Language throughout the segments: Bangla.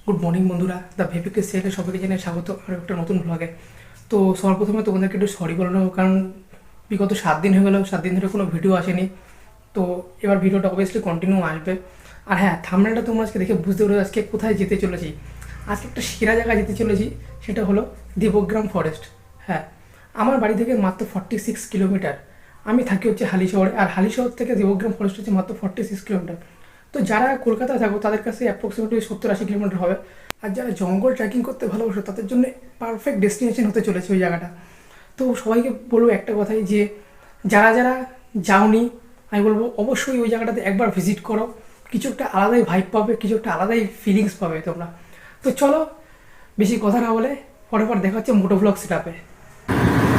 গুড মর্নিং বন্ধুরা, দ্য ভিপিকে সেলে সবাইকে জানিয়ে স্বাগত আর একটা নতুন ব্লগে। তো সবার প্রথমে তোমাদেরকে একটু সরি বলে নেবো, কারণ বিগত 7 দিন হয়ে গেলো, 7 দিন ধরে কোনো ভিডিও আসেনি। তো এবার ভিডিওটা অবভিয়াসলি কন্টিনিউ আসবে। আর হ্যাঁ, থাম্বনেলটা তোমরা আজকে দেখে বুঝতে পারবে আজকে কোথায় যেতে চলেছি। আজকে একটা সেরা জায়গায় যেতে চলেছি, সেটা হলো দেবগ্রাম ফরেস্ট। হ্যাঁ, আমার বাড়ি থেকে মাত্র 46 কিলোমিটার। আমি থাকি হচ্ছে হালিশহরে, আর হালিশহর থেকে দেবগ্রাম ফরেস্ট হচ্ছে মাত্র 46 কিলোমিটার। তো যারা কলকাতায় থাকো তাদের কাছে অ্যাপ্রক্সিমেটলি 70-80 কিলোমিটার হবে। আর যারা জঙ্গল ট্রেকিং করতে ভালোবাসো তাদের জন্য পারফেক্ট ডেস্টিনেশন হতে চলেছে ওই জায়গাটা। তো সবাইকে বলবো একটা কথাই, যে যারা যারা যাওনি, আমি বলবো অবশ্যই ওই জায়গাটাতে একবার ভিজিট করো। কিছু একটা আলাদাই ভাইব পাবে, কিছু একটা আলাদাই ফিলিংস পাবে তোমরা। তো চলো বেশি কথা না বলে পরে দেখা হচ্ছে মোটো ব্লগ সেটআপে।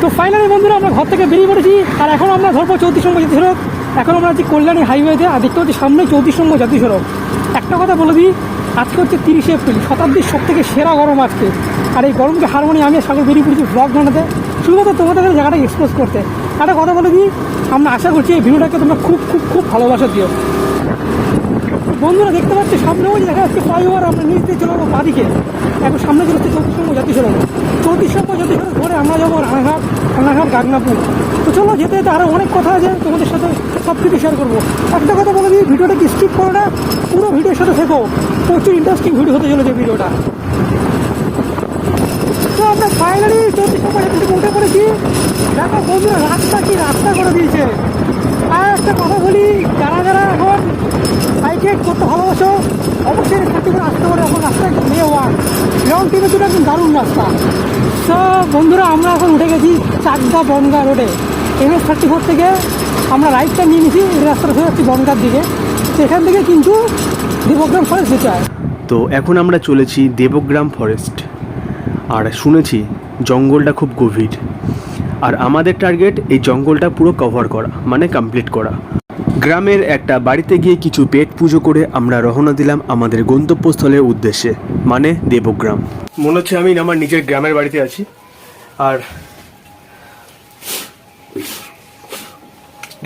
তো ফাইনালি বন্ধুরা, আমরা ঘর থেকে বেরিয়ে পড়েছি, আর এখন আমরা ধরবো 34 নম্বর জাতীয় সড়ক। এখন আমরা আছি কল্যাণী হাইওয়েতে, আর দেখতে পাচ্ছি সামনে 34 নম্বর জাতীয় সড়ক। একটা কথা বলে দিই, আজকে হচ্ছে 30শে এপ্রিল, শতাব্দীর সব থেকে সেরা গরম আজকে। আর এই গরমকে হারমোনি আমি সাগর বেরিয়ে পড়েছি ব্লগ বানাতে, শুধুমাত্র তোমাদের জায়গাটা এক্সপ্লোর করতে। একটা কথা বলে দিই, আমরা আশা করছি এই ভিডিওটাকে তোমরা খুব খুব খুব ভালোবাসা দিও। বন্ধুরা দেখতে পাচ্ছি সামনে ওই দেখা যাচ্ছে ফ্লাইওভার, আমরা নিচ দিয়ে চলে যাবো বাদিকে। এখন সামনে চলে হচ্ছে 34 নম্বর জাতীয় সড়ক। 34 নম্বর জাতীয় সড়ক ধরে আমরা যাবো রানাঘাট গাগনাপুর। তো চলো, যেতে যেতে আরও অনেক কথা আছে, তোমাদের সাথে সব কিছু শেয়ার করবো। একটা কথা বলে দিই, ভিডিওটাকে স্কিপ করো না, পুরো ভিডিওর সাথে থেকো, প্রচুর ইন্টারেস্টিং ভিডিও হতে চলেছে ভিডিওটা। তো আমরা ফাইনালি 34 নম্বর জাতীয় সড়কে উঠে পড়েছি। দেখো বন্ধুরা, রাস্তা করে দিয়েছে। আর একটা কথা বলি, যারা যারা এখন বাইকে করতে ভালোবাসো অবশ্যই থার্টি করে আসতে পারে। এখন রাস্তা একদম মে ওয়ান লং টিমে দুটো একদম দারুণ রাস্তা। তো বন্ধুরা, আমরা এখন উঠে গেছি চাকদা বনগা রোডে। MS-34 থেকে আমরা রাইটটা নিয়ে নিয়েছি, এই রাস্তাটা হয়ে যাচ্ছি বনগার দিকে। তো এখান থেকে কিন্তু দেবগ্রাম ফরেস্ট যেতে হয়। তো এখন আমরা চলেছি দেবগ্রাম ফরেস্ট, আর শুনেছি জঙ্গলটা খুব গভীর, আর আমাদের টার্গেট এই জঙ্গলটা পুরো কভার করা, মানে কমপ্লিট করা। গ্রামের একটা বাড়িতে গিয়ে কিছু পেট পুজো করে আমরা রওনা দিলাম আমাদের গন্তব্যস্থলের উদ্দেশ্যে, মানে দেবগ্রাম। মনে হচ্ছে আমি আমার নিজের গ্রামের বাড়িতে আছি। আর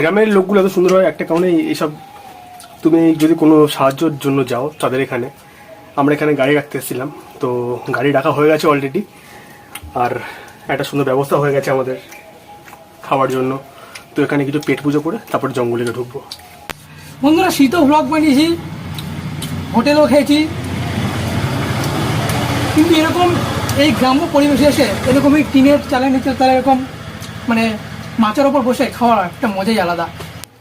গ্রামের লোকগুলো এত সুন্দর হয় একটা কারণে, এইসব তুমি যদি কোনো সাহায্যের জন্য যাও তাদের এখানে। আমরা এখানে গাড়ি রাখতে এসেছিলাম, তো গাড়ি রাখা হয়ে গেছে অলরেডি, আর একটা সুন্দর ব্যবস্থা হয়ে গেছে আমাদের খাওয়ার জন্য। তো এখানে কিছু পেট পুজো করে তারপর জঙ্গলে ঢুকবো। বন্ধুরা, শীতও ব্লগ বানিয়েছি, হোটেলও খেয়েছি, কিন্তু এরকম এই গ্রাম্য পরিবেশে এসে এরকমই টিনের চালের নিচে তারা এরকম মানে মাচার ওপর বসে খাওয়ার একটা মজাই আলাদা।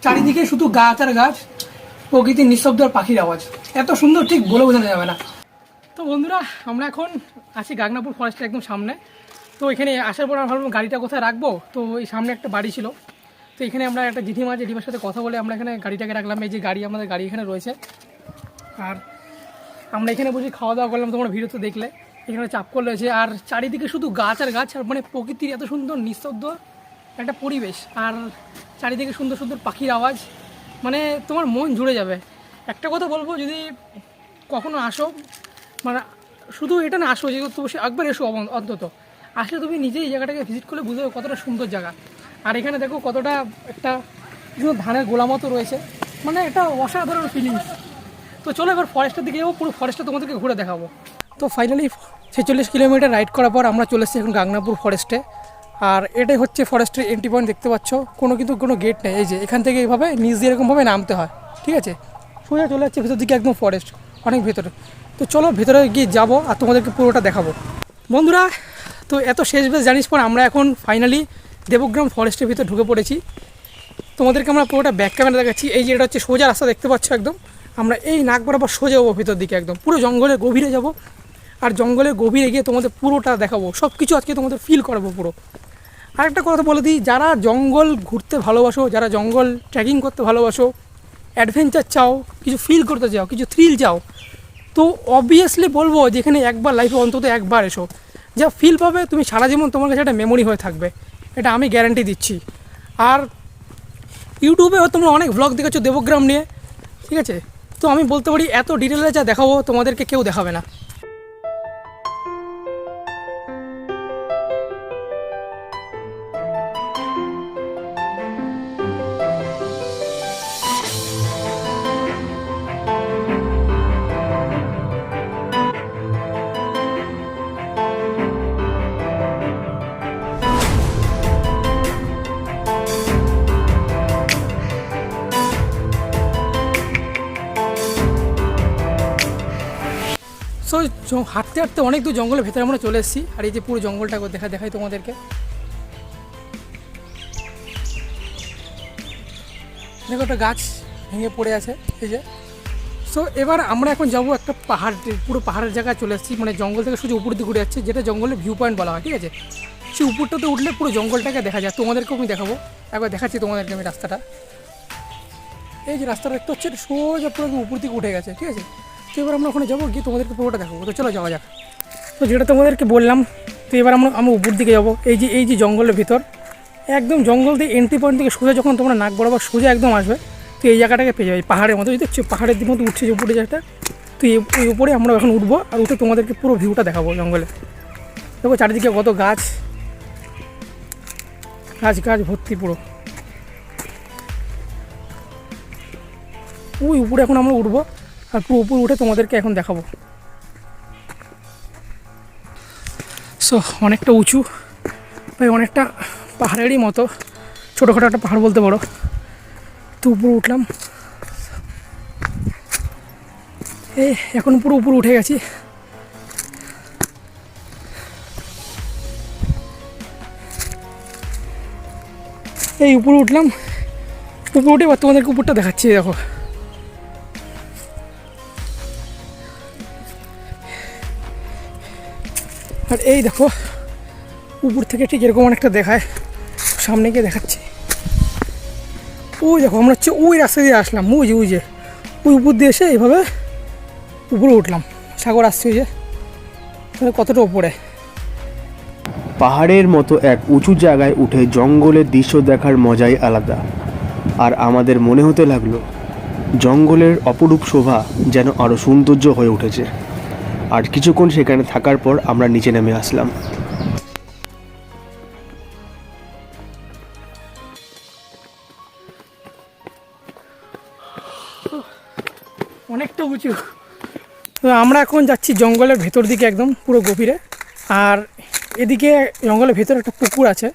চারিদিকে শুধু গাছ আর গাছ, প্রকৃতির নিঃশব্দ আর পাখির আওয়াজ, এত সুন্দর ঠিক বলে বোঝানো যাবে না। তো বন্ধুরা, আমরা এখন আছি গাগনাপুর ফরেস্টের একদম সামনে। তো এখানে আসার পর আমরা ভাবলাম গাড়িটা কোথায় রাখবো। তো এই সামনে একটা বাড়ি ছিল, তো এখানে আমরা একটা জেঠিমা জেঠিমার সাথে কথা বলে আমরা এখানে গাড়িটাকে রাখলাম। এই যে গাড়ি, আমাদের গাড়ি এখানে রয়েছে, আর আমরা এখানে বসে খাওয়া দাওয়া করলাম। তোমরা ভিডিও তো দেখলে, এখানে চাপকল রয়েছে, আর চারিদিকে শুধু গাছ আর গাছ, আর মানে প্রকৃতির এত সুন্দর নিস্তব্ধ একটা পরিবেশ, আর চারিদিকে সুন্দর সুন্দর পাখির আওয়াজ, মানে তোমার মন জুড়ে যাবে। একটা কথা বলবো, যদি কখনো আসো, মানে শুধু এটা না আসো, যেহেতু তুমি একবার এসো অন্তত, আসলে তুমি নিজেই এই জায়গাটাকে ভিজিট করলে বুঝতে পারবে কতটা সুন্দর জায়গা। আর এখানে দেখো কতটা একটা ধানের গোলা মতো রয়েছে, মানে একটা অসাধারণ ফিলিংস। তো চলো এবার ফরেস্টের দিকে যাবো, পুরো ফরেস্টটা তোমাদেরকে ঘুরে দেখাবো। তো ফাইনালি 46 কিলোমিটার রাইড করার পর আমরা চলে এসেছি এখন গাগনাপুর ফরেস্টে। আর এটাই হচ্ছে ফরেস্টের এন্ট্রি পয়েন্ট, দেখতে পাচ্ছ কিন্তু কোনো গেট নেই। এই যে এখান থেকে এইভাবে নিচ দিয়ে এরকমভাবে নামতে হয়, ঠিক আছে। সোজা চলে যাচ্ছে ভেতর দিকে, একদম ফরেস্ট অনেক ভেতরে। তো চলো ভেতরে গিয়ে যাবো আর তোমাদেরকে পুরোটা দেখাবো বন্ধুরা। তো এত শেষ বেশ জানিস পর আমরা এখন ফাইনালি দেবগ্রাম ফরেস্টের ভিতরে ঢুকে পড়েছি। তোমাদেরকে আমরা পুরোটা ব্যাক ক্যামেরা দেখাচ্ছি। এই যে এটা হচ্ছে সোজা রাস্তা, দেখতে পাচ্ছ একদম। আমরা এই নাক বরাবর সোজা যাবো ভিতর দিকে, একদম পুরো জঙ্গলের গভীরে যাব, আর জঙ্গলের গভীরে গিয়ে তোমাদের পুরোটা দেখাবো, সব কিছু আজকে তোমাদের ফিল করাবো পুরো। আরেকটা কথা বলে দিই, যারা জঙ্গল ঘুরতে ভালোবাসো, যারা জঙ্গল ট্রেকিং করতে ভালোবাসো, অ্যাডভেঞ্চার চাও, কিছু ফিল করতে চাও, কিছু থ্রিল চাও, তো অবভিয়াসলি বলবো যেখানে একবার লাইফে অন্তত একবার এসো। যা ফিল পাবে তুমি সারা জীবন তোমার কাছে একটা মেমোরি হয়ে থাকবে, এটা আমি গ্যারান্টি দিচ্ছি। আর ইউটিউবে তোমরা অনেক ভ্লগ দেখেছো দেবগ্রাম নিয়ে, ঠিক আছে, তো আমি বলতে পারি এত ডিটেলে যা দেখাবো তোমাদেরকে কেউ দেখাবে না। সো হাঁটতে হাঁটতে অনেক দূর জঙ্গলের ভেতরে আমরা চলে এসেছি, আর এই যে পুরো জঙ্গলটা দেখাই তোমাদেরকে। দেখো একটা গাছ ভেঙে পড়ে আছে এই যে। সো এবার আমরা এখন যাবো একটা পাহাড়, পুরো পাহাড়ের জায়গায় চলে এসেছি, মানে জঙ্গল থেকে শুধু উপর দিকে ঘুরে যাচ্ছে, যেটা জঙ্গলের ভিউ পয়েন্ট বলা হয়, ঠিক আছে। সেই উপরটাতে উঠলে পুরো জঙ্গলটাকে দেখা যায়, তোমাদেরকেও আমি দেখাবো, একবার দেখাচ্ছি তোমাদেরকে আমি রাস্তাটা। এই যে রাস্তাটা দেখতে হচ্ছে সোজা পুরো উপর দিকে উঠে গেছে, ঠিক আছে। তো এবার আমরা ওখানে যাবো, গিয়ে তোমাদেরকে পুরোটা দেখাবো। তো চলো যাওয়া যাক। তো যেটা তোমাদেরকে বললাম, তো এবার আমরা উপর দিকে যাবো। এই যে জঙ্গলের ভিতর, একদম জঙ্গল দিয়ে এন্ট্রি পয়েন্ট থেকে সোজা যখন তোমরা নাক বরাবর সোজা একদম আসবে, তো এই জায়গাটাকে পেয়ে যাবে, পাহাড়ের মতো দেখছো, পাহাড়ের দিক মতো উঠছে যে উপরে জায়গাটা। তো এই উপরে আমরা এখন উঠবো, আর উঠে তোমাদেরকে পুরো ভিউটা দেখাবো জঙ্গলে। দেখো চারিদিকে কত গাছ ভর্তি পুরো। ওই উপরে এখন আমরা উঠবো, আর পুরো উপরে উঠে তোমাদেরকে এখন দেখাবো। সো অনেকটা উঁচু, ভাই অনেকটা পাহাড়েরই মতো, ছোটোখাটো একটা পাহাড় বলতে পারো। তো উপরে উঠলাম, এই এখন পুরো উপরে উঠে গেছি। এই উপরে উঠলাম, উপরে উঠে এবার তোমাদেরকে উপরটা দেখাচ্ছি। দেখো আর এই দেখো উপর থেকে ঠিক এরকম অনেকটা দেখায়, সামনে গিয়ে দেখাচ্ছি। ওই দেখো আমরা হচ্ছে ওই রাস্তা দিয়ে আসলাম, ওই যে ওই উপর দিয়ে এসে এইভাবে উপরে উঠলাম। সাগর আসছে ওই যে, তাহলে কতটা উপরে। পাহাড়ের মতো এক উঁচু জায়গায় উঠে জঙ্গলের দৃশ্য দেখার মজাই আলাদা। আর আমাদের মনে হতে লাগলো জঙ্গলের অপরূপ শোভা যেন আরও সৌন্দর্য হয়ে উঠেছে। আর কিছুক্ষণ সেখানে থাকার পর আমরা নিচে নেমে আসলাম। অনেকটা উঁচু। তো আমরা এখন যাচ্ছি জঙ্গলের ভেতর দিকে, একদম পুরো গভীরে। আর এদিকে জঙ্গলের ভেতরে একটা পুকুর আছে,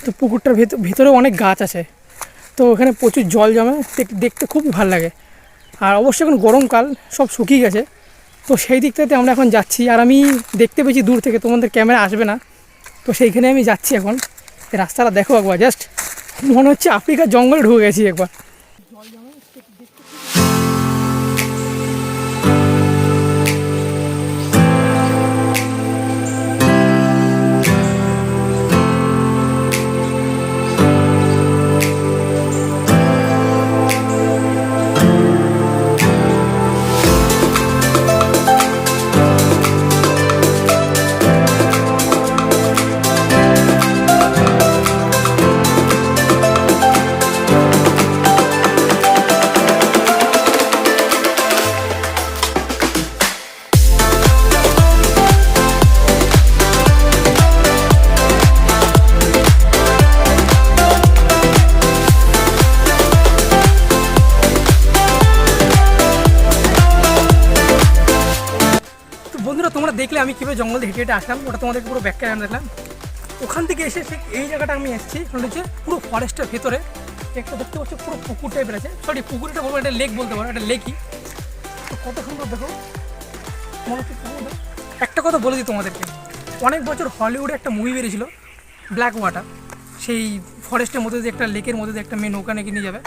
তো পুকুরটার ভেতরে অনেক গাছ আছে, তো ওখানে প্রচুর জল জমে, দেখতে খুবই ভালো লাগে। আর অবশ্যই এখন গরমকাল, সব শুকিয়ে গেছে, তো সেই দিকটাতে আমরা এখন যাচ্ছি। আর আমি দেখতে পেয়েছি দূর থেকে, তোমাদের ক্যামেরা আসবে না, তো সেইখানে আমি যাচ্ছি এখন। এই রাস্তাটা দেখো একবার, জাস্ট মনে হচ্ছে আফ্রিকার জঙ্গলে ঢুকে গেছি একবার। বন্ধুরা তোমরা দেখলে আমি কীভাবে জঙ্গল থেকে হেঁটে হেঁটে আসলাম, ওটা তোমাদেরকে পুরো ব্যাখ্যা দেখলাম। ওখান থেকে এসে ঠিক এই জায়গাটা আমি এসেছি, ওখানে হচ্ছে পুরো ফরেস্টের ভেতরে একটা দেখতে পাচ্ছি পুরো পুকুর টাইপের আছে। সরি পুকুরটা বলবো, একটা লেক বলতে পারো, একটা লেকই। তো কত সুন্দর দেখো, মনে হচ্ছে। একটা কথা বলে দিই তোমাদেরকে, অনেক বছর হলিউডে একটা মুভি বেরিয়েছিল ব্ল্যাক ওয়াটার, সেই ফরেস্টের মধ্যে দিয়ে একটা লেকের মধ্যে দিয়ে একটা মেয়ে নৌকা নিয়ে নিয়ে যাবে,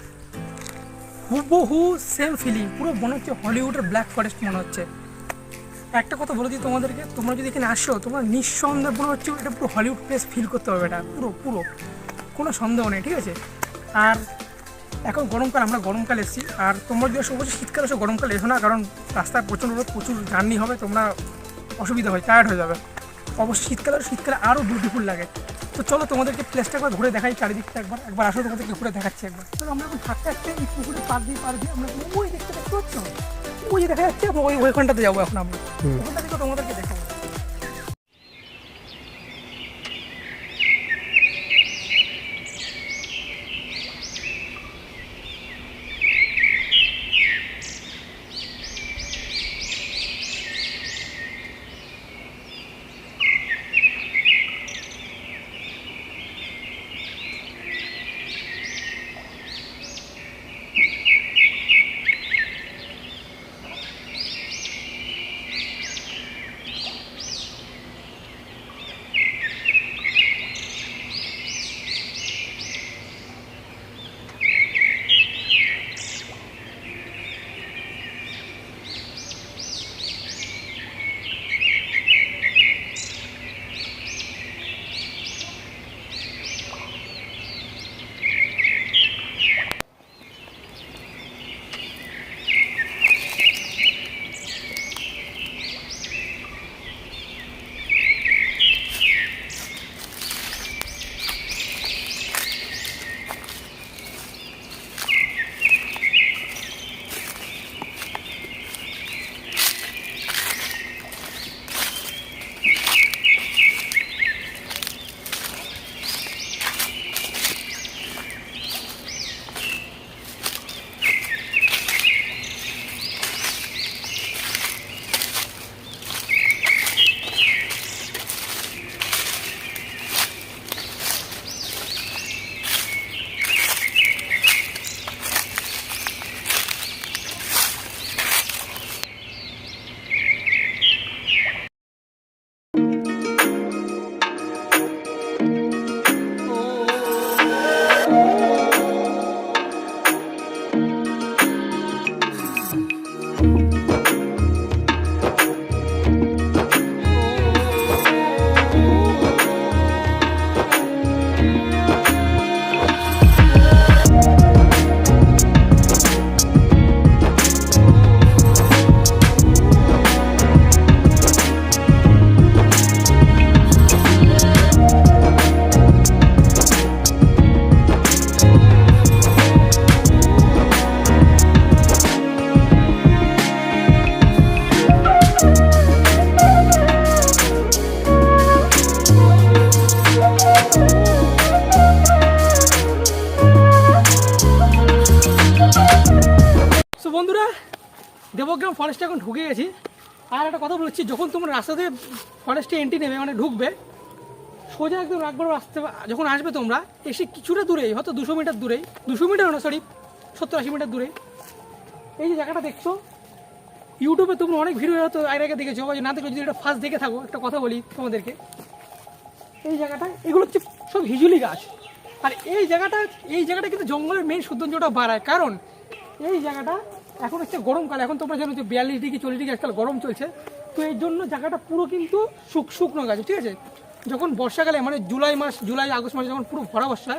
হুবহু সেম ফিলিং, পুরো মনে হচ্ছে হলিউডের ব্ল্যাক ফরেস্ট মনে হচ্ছে। একটা কথা বলে দিই তোমাদেরকে, তোমরা যদি এখানে আসো, তোমরা নিঃসন্দেহে মনে হচ্ছে এটা পুরো হলিউড প্লেস ফিল করতে হবে, এটা পুরো কোনো সন্দেহ নেই, ঠিক আছে। আর এখন গরমকাল, আমরা গরমকাল এসেছি, আর তোমরা যদি অবশ্যই শীতকাল এসো, গরমকালে এসো না, কারণ রাস্তায় প্রচণ্ড রোদ, প্রচুর জার্নি হবে, তোমরা অসুবিধা হয়, টায়ার্ড হয়ে যাবে। অবশ্যই শীতকালে আরও বিউটিফুল লাগে। তো চলো তোমাদেরকে প্লেসটা একবার ঘুরে দেখাই, চারিদিকটা একবার আসো, তোমাদেরকে ঘুরে দেখাচ্ছি একবার। তো আমরা এখন থাকতে এই পুকুরে পার দিয়ে আমরা ওই দেখতে পাচ্ছ, ওই যে দেখা যাচ্ছে, ওইখানটাতে যাবো এখন আমরা, ওখানটা থেকে তোমাদেরকে দেখাবো। দেবগ্রাম ফরেস্টে এখন ঢুকে গেছি। আর একটা কথা বলছি, যখন তোমরা রাস্তাতে ফরেস্টে এন্ট্রি নেবে মানে ঢুকবে, সোজা একদম একবার আসতে যখন আসবে তোমরা এসে কিছুটা দূরেই, হয়তো 200 মিটার দূরেই, 200 মিটার না সরি 70-80 মিটার দূরে এই যে জায়গাটা দেখছো, ইউটিউবে তোমরা অনেক ভিডিও হয়তো আগে দেখেছো, না দেখো যদি এটা ফার্স্ট দেখে থাকো, একটা কথা বলি তোমাদেরকে, এই জায়গাটা এগুলো হচ্ছে সব হিজুলি গাছ। আর এই জায়গাটা কিন্তু জঙ্গলের মেইন সৌন্দর্যটা বাড়ায়, কারণ এই জায়গাটা এখন হচ্ছে গরমকাল, এখন তোমরা জানো যে 42 ডিগ্রি 40 ডিগ্রি আজকাল গরম চলছে, তো এই জন্য জায়গাটা পুরো কিন্তু শুকনো গাছ, ঠিক আছে। যখন বর্ষাকালে মানে জুলাই আগস্ট মাসে যখন পুরো ভরা বর্ষা,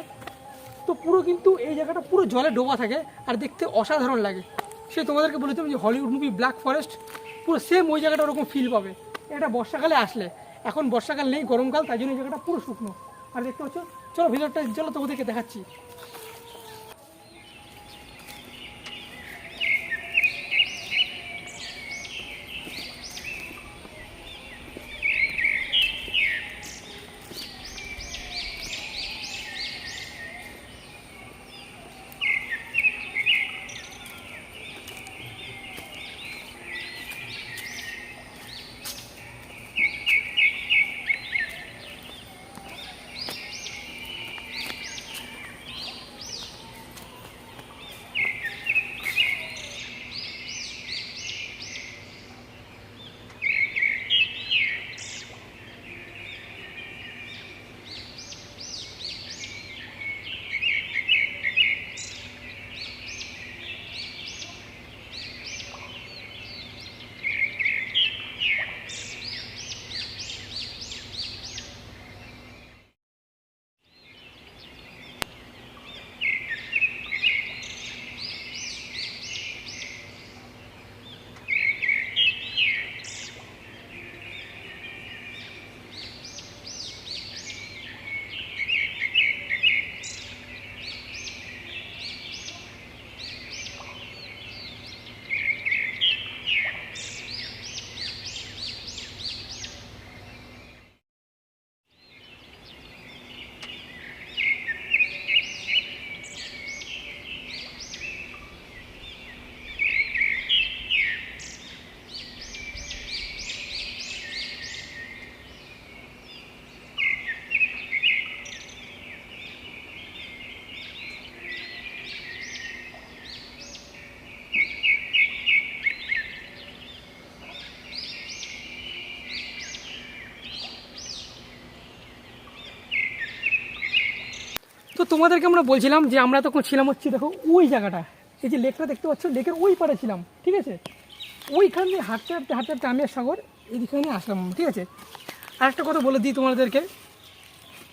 তো পুরো কিন্তু এই জায়গাটা পুরো জলে ডোবা থাকে আর দেখতে অসাধারণ লাগে। সে তোমাদেরকে বলেছিলাম যে হলিউড মুভি ব্ল্যাক ফরেস্ট, পুরো সেম ওই জায়গাটা ওরকম ফিল পাবে এটা বর্ষাকালে আসলে। এখন বর্ষাকাল নেই, গরমকাল, তাই জন্য এই জায়গাটা পুরো শুকনো। আর দেখতে পাচ্ছ, চলো ভিডিওটা চলো তোমাদেরকে দেখাচ্ছি। তো তোমাদেরকে আমরা বলছিলাম যে আমরা তখন ছিলাম হচ্ছে, দেখো ওই জায়গাটা, এই যে লেকটা দেখতে পাচ্ছ, লেকের ওই পাড়ে ছিলাম, ঠিক আছে। ওইখান দিয়ে হাঁটতে হাঁটতে আমি আর সাগর এইখানে আসলাম, ঠিক আছে। আর একটা কথা বলে দিই তোমাদেরকে,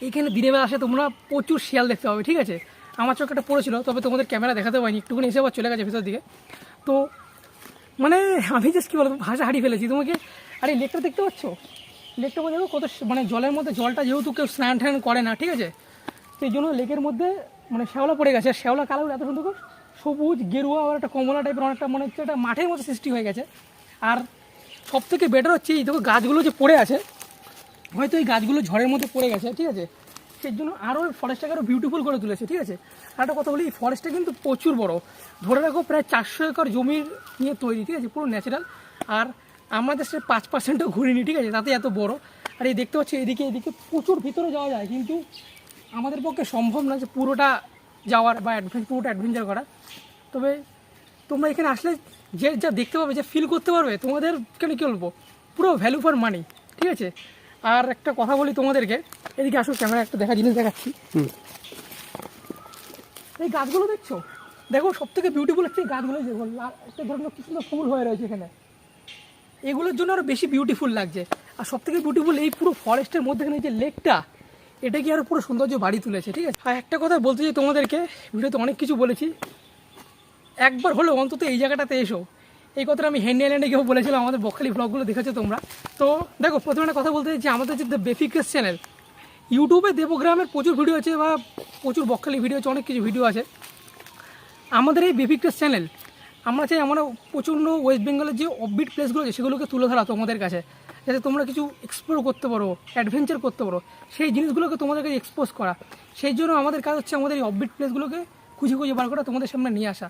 এইখানে দিনের বেলা আসে তোমরা প্রচুর শিয়াল দেখতে পাবে, ঠিক আছে। আমার চোখে একটা পড়েছিল, তবে তোমাদের ক্যামেরা দেখাতে পারিনি, একটুখানি এসে আবার চলে গেছে ভেতর দিকে। তো মানে আমি জাস্ট কী বলবো, ভাষা হারিয়ে ফেলেছি তোমাকে। আর এই লেকটা দেখতে পাচ্ছ, লেকটা দেখো কত, মানে জলের মধ্যে, জলটা যেহেতু কেউ স্নান টান করে না, ঠিক আছে, সেই জন্য লেকের মধ্যে মানে শ্যাওলা পড়ে গেছে। শ্যাওলা কালার এত সুন্দর, সবুজ গেরুয়া আর একটা কমলা টাইপের, অনেকটা মনে হচ্ছে একটা মাঠের মতো সৃষ্টি হয়ে গেছে। আর সব থেকে বেটার হচ্ছে এই দেখো গাছগুলো যে পড়ে আছে, হয়তো এই গাছগুলো ঝড়ের মধ্যে পড়ে গেছে, ঠিক আছে, সেই জন্য আরও ফরেস্টটাকে আরও বিউটিফুল করে তুলেছে, ঠিক আছে। আর একটা কথা বলি, এই ফরেস্টটা কিন্তু প্রচুর বড়, ধরে রাখো প্রায় 400 একর জমির নিয়ে তৈরি, ঠিক আছে, পুরো ন্যাচারাল। আর আমাদের সে 5%ও ঘুরিনি, ঠিক আছে, তাতে এত বড়। আর এই দেখতে পাচ্ছি এদিকে প্রচুর ভিতরে যাওয়া যায়, কিন্তু আমাদের পক্ষে সম্ভব না যে পুরোটা যাওয়ার বা পুরোটা অ্যাডভেঞ্চার করা। তবে তোমরা এখানে আসলে যে যা দেখতে পাবে, যে ফিল করতে পারবে, তোমাদের কেন কী বলবো, পুরো ভ্যালু ফর মানি, ঠিক আছে। আর একটা কথা বলি তোমাদেরকে, এদিকে আসো, ক্যামেরা একটা জিনিস দেখাচ্ছি। এই গাছগুলো দেখছো, দেখো সব থেকে বিউটিফুল হচ্ছে এই গাছগুলো, দেখো একটা ধরনের কি সুন্দর ফুল হয়ে রয়েছে এখানে, এগুলোর জন্য আরও বেশি বিউটিফুল লাগছে। আর সব থেকে বিউটিফুল এই পুরো ফরেস্টের মধ্যেখানে যে লেকটা, এটা কি আরও পুরো সৌন্দর্য বাড়ি তুলেছে, ঠিক আছে। আর একটা কথা বলতে চাই তোমাদেরকে, ভিডিওতে অনেক কিছু বলেছি, একবার হলেও অন্তত এই জায়গাটাতে এসো। এই কথাটা আমি হ্যান্ডি আইল্যান্ডে কেউ বলেছিলাম, আমাদের বকখালি ব্লগগুলো দেখেছো তোমরা। তো দেখো, প্রথমে একটা কথা বলতে চাই যে আমাদের যে দ্য বেফিক্রেস চ্যানেল, ইউটিউবে দেবগ্রামের প্রচুর ভিডিও আছে বা প্রচুর বকখালি ভিডিও আছে, অনেক কিছু ভিডিও আছে। আমাদের এই বেফিক্রেস চ্যানেল, আমরা চাই আমরা প্রচণ্ড ওয়েস্ট বেঙ্গলের যে অফবিট প্লেসগুলো আছে সেগুলোকে তুলে ধরা তোমাদের কাছে, যাতে তোমরা কিছু এক্সপ্লোর করতে পারো, অ্যাডভেঞ্চার করতে পারো, সেই জিনিসগুলোকে তোমাদের কাছে এক্সপোজ করা। সেই জন্য আমাদের কাজ হচ্ছে আমাদের এই অফবিট প্লেসগুলোকে খুঁজে বার করা, তোমাদের সামনে নিয়ে আসা।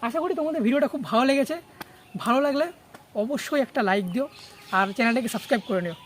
আশা করি তোমাদের ভিডিওটা খুব ভালো লেগেছে। ভালো লাগলে অবশ্যই একটা লাইক দিও আর চ্যানেলটাকে সাবস্ক্রাইব করে নিও।